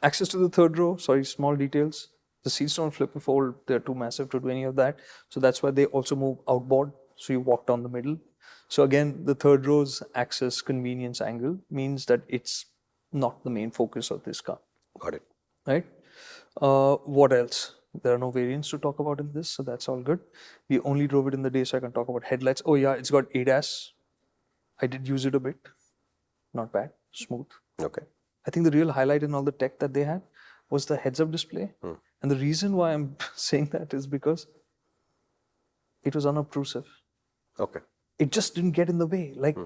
Access to the third row, small details. The seats don't flip and fold. They're too massive to do any of that. So that's why they also move outboard. So you walk down the middle. So again, the third row's access convenience angle means that it's not the main focus of this car, Got it. right? What else? There are no variants to talk about in this, so that's all good. We only drove it in the day, so I can talk about headlights. Oh yeah, it's got ADAS. I did use it a bit. Not bad. Smooth. Okay. I think the real highlight in all the tech that they had was the heads-up display. And the reason why I'm saying that is because it was unobtrusive. Okay. It just didn't get in the way. Like,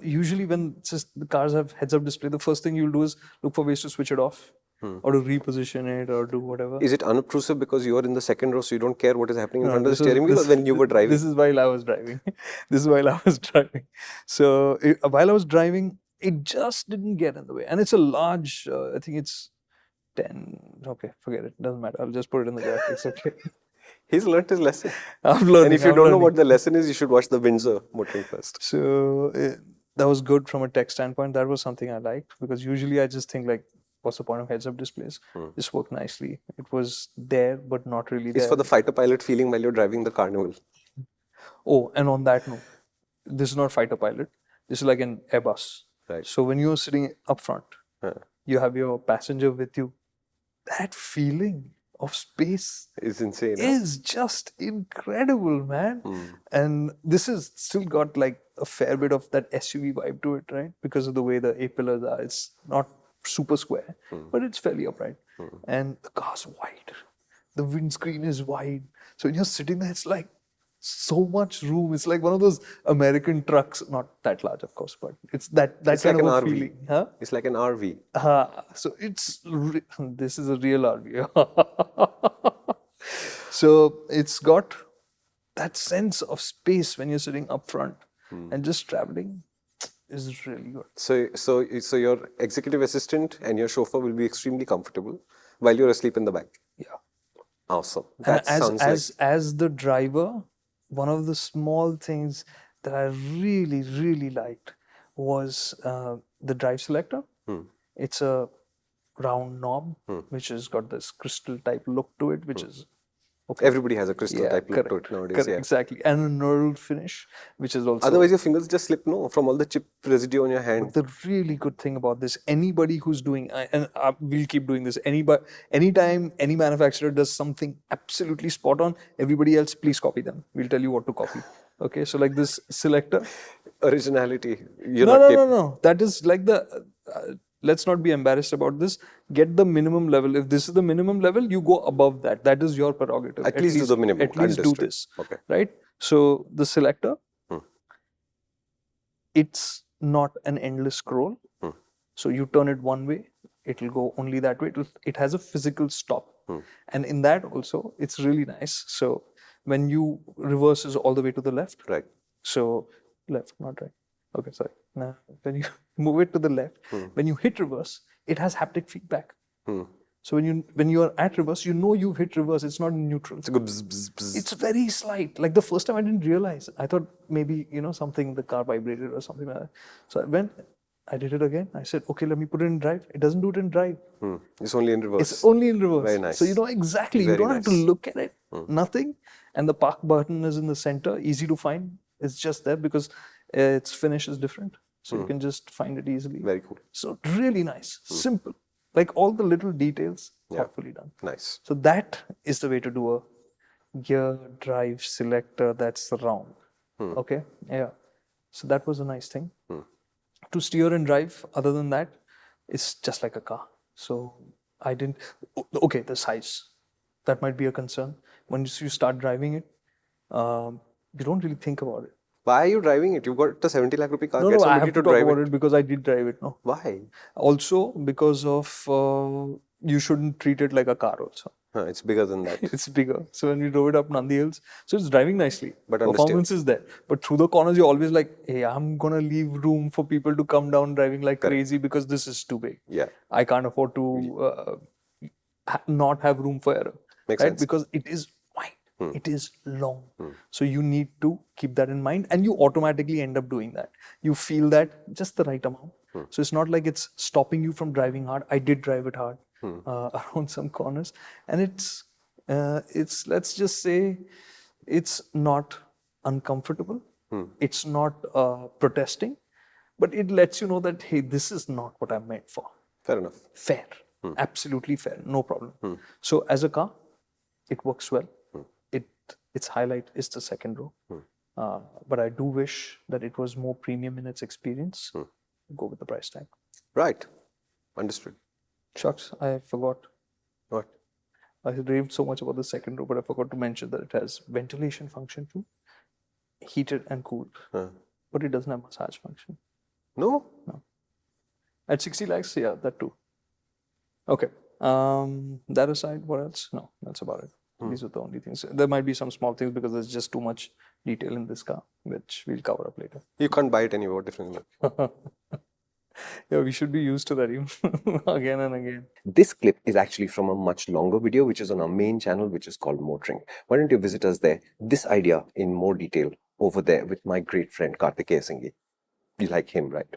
usually when the cars have heads-up display, the first thing you'll do is look for ways to switch it off or to reposition it or do whatever. Is it unobtrusive because you are in the second row, so you don't care what is happening in front of the steering wheel, or when you were driving? This is while I was driving. So while I was driving, it just didn't get in the way. And it's a large, I think it's 10. Okay, forget it. Doesn't matter. I'll just put it in the graphics. Okay. He's learnt his lesson. I'm learning. And if you don't know what the lesson is, you should watch the Windsor MotorInc first. So that was good from a tech standpoint. That was something I liked, because usually I just think like, what's the point of heads-up displays? This worked nicely. It was there, but not really there. It's for the fighter pilot feeling while you're driving the Carnival. Oh, and on that note, this is not fighter pilot. This is like an Airbus. Right. So when you're sitting up front, you have your passenger with you. That feeling of space is insane. Is just incredible, man. And this has still got like a fair bit of that SUV vibe to it, right? Because of the way the A-pillars are. It's not super square, but it's fairly upright. And the car's wide. The windscreen is wide. So when you're sitting there, it's like so much room. It's like one of those American trucks, not that large, of course, but it's that kind like of an RV. feeling. Huh? It's like an RV. So this is a real RV. So it's got that sense of space when you're sitting up front and just traveling is really good. So your executive assistant and your chauffeur will be extremely comfortable while you're asleep in the back. Yeah. Awesome. That sounds as the driver, one of the small things that I really liked was the drive selector. It's a round knob which has got this crystal type look to it, which is okay. Everybody has a crystal type look to it nowadays. Correct, exactly. And a knurled finish, which is also... Otherwise your fingers just slip, no? From all the chip residue on your hand. But the really good thing about this, anybody who's doing, and we'll keep doing this, anytime any manufacturer does something absolutely spot on, everybody else, please copy them. We'll tell you what to copy. Okay, so like this selector. Originality. No. That is like the... let's not be embarrassed about this. Get the minimum level. If this is the minimum level, you go above that. That is your prerogative. At least do the minimum. At least do this. Okay. Right? So the selector, it's not an endless scroll. So you turn it one way, it will go only that way. It has a physical stop. And in that also, it's really nice. So when you reverse is all the way to the left. Right. So left, not right. Okay, sorry. Now, when you move it to the left, when you hit reverse, it has haptic feedback. So when you are at reverse, you know you've hit reverse. It's not in neutral. It's a good bzz, bzz, bzz. It's very slight. Like the first time I didn't realize. I thought maybe, something, the car vibrated or something like that. So I did it again. I said, okay, let me put it in drive. It doesn't do it in drive. It's only in reverse. It's only in reverse. Very nice. So you know exactly. You don't have to look at it. Nothing. And the park button is in the center. Easy to find. It's just there because its finish is different. So you can just find it easily. Very cool. So really nice. Simple. Like all the little details, thoughtfully done. Nice. So that is the way to do a gear drive selector that's round. Okay? Yeah. So that was a nice thing. To steer and drive, other than that, it's just like a car. So I didn't... Okay, the size. That might be a concern. Once you start driving it, you don't really think about it. Why are you driving it? You've got a 70 lakh rupee car. No, I have to talk about it because I did drive it. No. Why? Also, because of you shouldn't treat it like a car also. It's bigger than that. It's bigger. So when we drove it up Nandi Hills, so it's driving nicely. But performance is there. But through the corners, you're always like, hey, I'm going to leave room for people to come down driving like crazy because this is too big. Yeah. I can't afford to not have room for error. Makes sense. Because it is wide. It is long. So you need to keep that in mind and you automatically end up doing that. You feel that just the right amount. So it's not like it's stopping you from driving hard. I did drive it hard. around some corners, and it's let's just say it's not uncomfortable. It's not protesting, but it lets you know that hey, this is not what I'm made for. Fair enough. Fair, absolutely fair, no problem. So as a car, it works well. Its highlight is the second row, but I do wish that it was more premium in its experience. Go with the price tag. Right. Understood. Shucks, I forgot. What? I raved so much about the second row, but I forgot to mention that it has ventilation function too, heated and cooled, but it doesn't have massage function. No? At 60 lakhs, yeah, that too. Okay. That aside, what else? No, that's about it. These are the only things. There might be some small things because there's just too much detail in this car, which we'll cover up later. You can't buy it anywhere differently. Yeah, we should be used to that even again and again. This clip is actually from a much longer video, which is on our main channel, which is called MotorInc. Why don't you visit us there? This idea in more detail over there with my great friend Kartikeya. You like him, right?